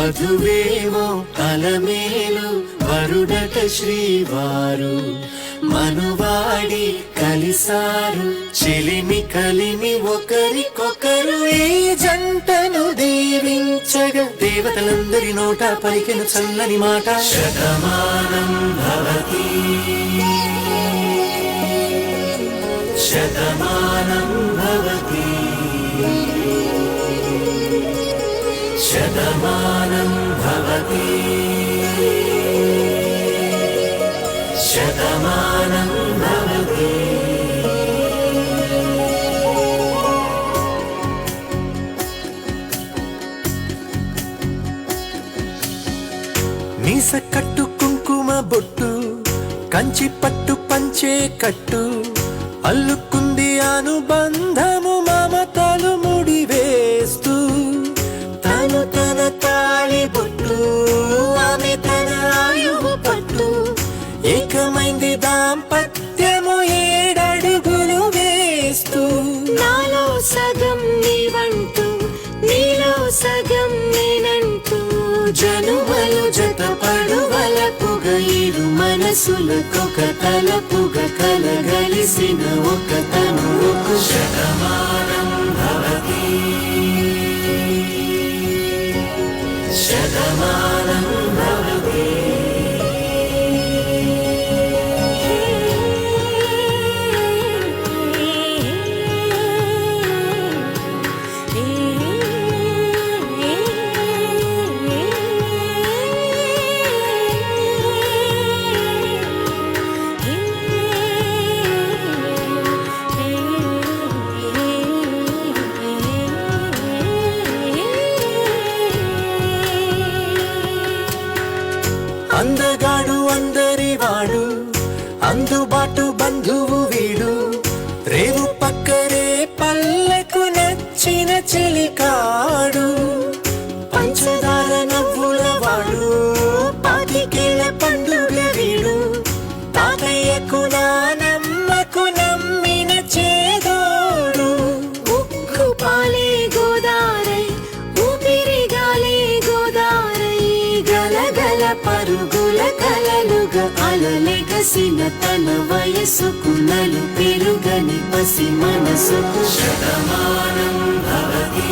వధువేమో అలమేలు వరుడట శ్రీవారు మనువాడి కలిసారు చెలిమి కలిమి ఒకరికొకరు ఈ జంటను దీవించగా దేవతలందరి నోట పలికిన చల్లని మాట శతమానం భవతి శతమానం భవతి శతమానం భవతి శతమానం భవతి. మీస కట్టు కుంకుమ బొట్టు కంచి పట్టు పంచే కట్టు అల్లుకుంది అనుబంధము మమతలు ముడివేస్తూ తను తన తాళి బొట్టు ఆమె తన ఆయువు పట్టు ఏకమైంది దాంపత్యము 7 అడుగులు వేస్తూ నాలో సగం నీవంటూ నీలో సగం నేనంటూ జనుమలు జతపడు వలపుగ ఇరు మనసులకొక తలపుగ కలగలిసిన ఒక తనువుకు శతమానం భవతి శతమానం భవతి. అందగాడు అందరి వాడు అందుబాటు బంధువు వీడు రేవు పక్కరే పల్లెకు నచ్చిన చెలికాడు పంచదార నవ్వుల వాడు పాతికేళ్ల పండుగ వీడు తాతయ్యకు నానమ్మకు నమ్మిన చేదోడు ఉక్కు పాలే గోదారై ఊపిరిగాలే గోదారై గలగల పరుగుల కలలుగా అలలెగసిన తన వయసుకు నలు పెరుగని పసి మనసుకు శతమానం భవతి